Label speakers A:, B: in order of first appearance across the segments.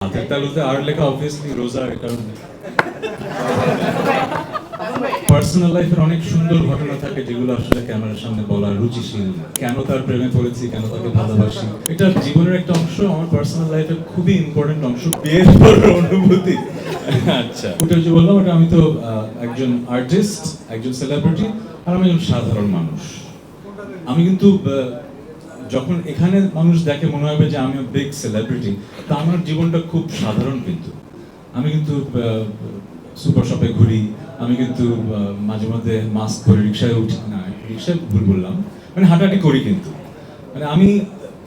A: হাতের তালুতে আর লেখা অবভিয়াসলি রোজা, এর কারণে পার্সোনাল লাইফের অনেক সুন্দর ঘটনা থাকে যেগুলো আসলে ক্যামেরার সামনে বলার রুচিশীল। কেন তার প্রেমে পড়েছি, কেন তাকে ভালোবাসি, এটা জীবনের একটা অংশ, আমার পার্সোনাল লাইফের খুবই ইম্পর্টেন্ট অংশ। বিয়ের পর অনুভূতি, আচ্ছা ওটা যে বললাম, ওটা আমি তো একজন আর্টিস্ট, একজন সেলিব্রিটি, আর আমি একজন সাধারণ মানুষ। আমি কিন্তু যখন এখানে মানুষ দেখে মনে হবে যে আমি বিগ সেলিব্রিটি, তা আমার জীবনটা খুব সাধারণ। কিন্তু আমি কিন্তু সুপার শপে ঘুরি, আমি কিন্তু মাঝে মধ্যে মাস্ক পরে রিক্সায় উঠি, না রিক্সায় ভুল বললাম, মানে হাঁটাহাঁটি করি, কিন্তু মানে আমি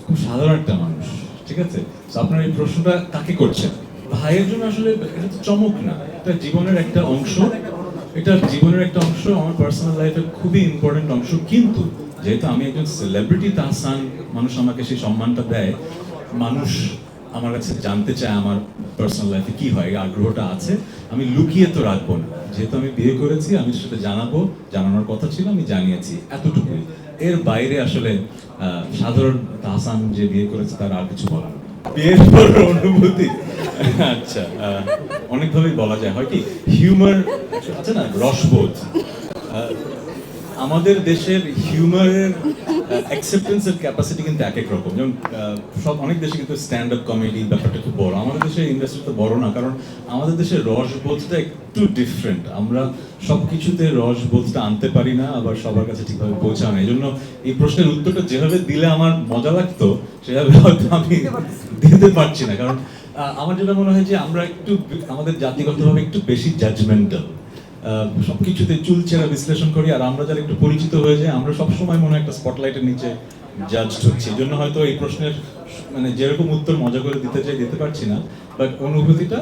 A: খুব সাধারণ একটা মানুষ, ঠিক আছে? আপনার এই প্রশ্নটা কাকে করছেন? ভাইয়ের জন্য আসলে এটা তো চমক না, এটা জীবনের একটা অংশ, এটা জীবনের একটা অংশ, আমার পার্সোনাল লাইফের খুবই ইম্পর্টেন্ট অংশ। কিন্তু যেহেতু আমি একজন সেলিব্রিটি তাহসান, মানুষ আমাকে সেই সম্মানটা দেয়, মানুষ আমার কাছে জানতে চায় আমার পার্সোনাল লাইফে কি হয়, আগ্রহটা আছে, আমি লুকিয়ে তো রাখবো না। যেহেতু আমি বিয়ে করেছি, আমি সেটা জানাবো, জানানোর কথা ছিল, আমি জানিয়েছি, এতটুকুই। এর বাইরে আসলে সাধারণ তাহসান যে বিয়ে করেছে তার আর কিছু বলার নেই। বিয়ের পর অনুভূতি, আচ্ছা অনেকভাবেই বলা যায়, হয় কি হিউমার আছে না, রসবোধ। আমাদের দেশের হিউমারের অ্যাকসেপ্টেন্সের ক্যাপাসিটি কিন্তু এক এক রকম। যেমন সব অনেক দেশে কিন্তু স্ট্যান্ড আপ কমেডি ব্যাপারটা খুব বড়, আমাদের দেশের ইন্ডাস্ট্রি তো বড় না, কারণ আমাদের দেশের রসবোধটা একটু ডিফারেন্ট। আমরা সব কিছুতে রসবোধটা আনতে পারি না, আবার সবার কাছে ঠিকভাবে পৌঁছানো। এই জন্য এই প্রশ্নের উত্তরটা যেভাবে দিলে আমার মজা লাগতো, সেভাবে হয়তো আমি দিতে পারছি না। কারণ আমার যেটা মনে হয় যে আমরা একটু আমাদের জাতিগতভাবে একটু বেশি জাজমেন্টাল, সবকিছুতে চুলচেরা বিশ্লেষণ করি। আর আমরা যারা একটু পরিচিত হয়ে যাই, আমরা সবসময় মনে হয় একটা স্পটলাইটের নিচে জাজড হচ্ছি। এই জন্য হয়তো এই প্রশ্নের মানে যেরকম উত্তর মজা করে দিতে চাই দিতে পারছি না, বাট অনুভূতিটা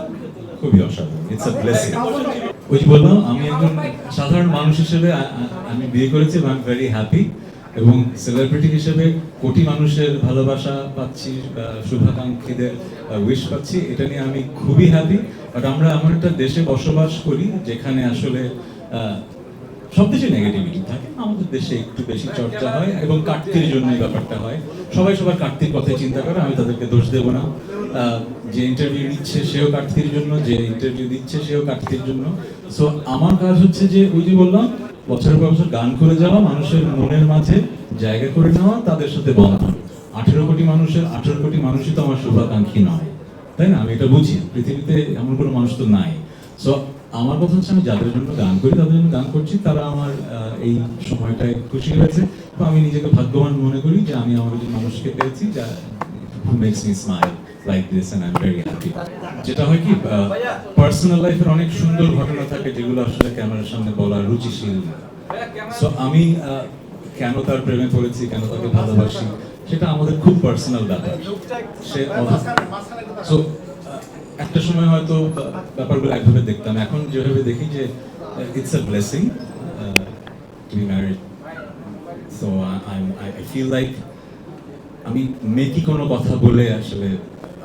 A: খুবই অসাধারণ। It's a blessing. ওই যে বললাম, আমি একজন সাধারণ মানুষ হিসেবে আমি বিয়ে করেছি এবং আই এম ভেরি হ্যাপি, এবং সেলিব্রিটি হিসেবে কোটি মানুষের ভালোবাসা পাচ্ছি, শুভাকাঙ্ক্ষীদের উইশ পাচ্ছি, এটা নিয়ে আমি খুবই হ্যাপি। বাট আমরা এমন একটা দেশে বসবাস করি যেখানে আসলে সব দেশে নেগেটিভিটি থাকে, আমাদের দেশে একটু বেশি চর্চা হয়, এবং কাটতির জন্য এই ব্যাপারটা হয়। সবাই সবার কাটতির কথাই চিন্তা করে, আমি তাদেরকে দোষ দেব না। যে ইন্টারভিউ নিচ্ছে সেও কাটতির জন্য, যে ইন্টারভিউ দিচ্ছে সেও কাটতির জন্য। সো আমার কাজ হচ্ছে যে ওই যে বললাম, বছরের পর বছর গান করে যাওয়া, মানুষের মনের মাঝে জায়গা করে নেওয়া, তাদের সাথে বন্ধন। 18 কোটি মানুষের 18 কোটি মানুষই তো আমার শুভাকাঙ্ক্ষী নয়, তাই না? আমি এটা বুঝি, পৃথিবীতে এমন কোনো মানুষ তো নাই। সো আমার কথা হচ্ছে, আমি যাদের জন্য গান করি, তাদের জন্য গান করছি, তারা আমার এই সময়টায় খুশি হয়েছে। তো আমি নিজেকে ভাগ্যবান মনে করি যে আমি আমার একজন মানুষকে পেয়েছি যা who makes me smile like this and I'm very happy. যেটা হয় কি, পার্সোনাল লাইফের অনেক সুন্দর ঘটনা থাকে যেগুলো আসলে ক্যামেরার সামনে বলার রুচিশীল। সো আমি কেন তার প্রেমে পড়েছি, কেন তাকে ভালোবাসি, সেটা আমাদের খুব পার্সোনাল ব্যাপার। সে সো একটা সময় হয়তো ব্যাপারগুলো একভাবে দেখতাম, এখন যেভাবে দেখি যে it's a blessing to be married. So I feel like আমি মেকি কোনো কথা বলে আসলে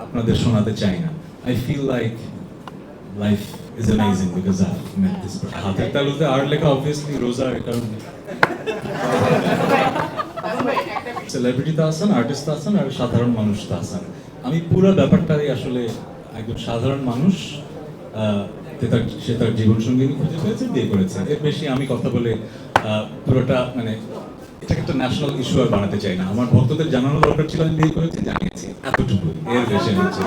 A: আপনাদের শোনাতে চাই না। I feel like life is amazing because I met this person. হাতের তালুতে আর লেখা অবভিয়াসলি রোজা, এর কারণে সেলিব্রিটি তাহসান, আর্টিস্ট তাহসান, আর সাধারণ মানুষ তাহসান। আমি পুরো ব্যাপারটাই আসলে একজন সাধারণ মানুষ, সে তার জীবন সঙ্গিনী খুঁজে পেয়েছে, বিয়ে করেছে। এর বেশি আমি কথা বলে পুরোটা মানে এটাকে একটা ন্যাশনাল ইস্যু আর বানাতে চাই না। আমার ভক্তদের জানানো দরকার ছিল, আমি বিয়ে করেছি, জানিয়েছি, এতটুকু, এর বেশি হচ্ছে।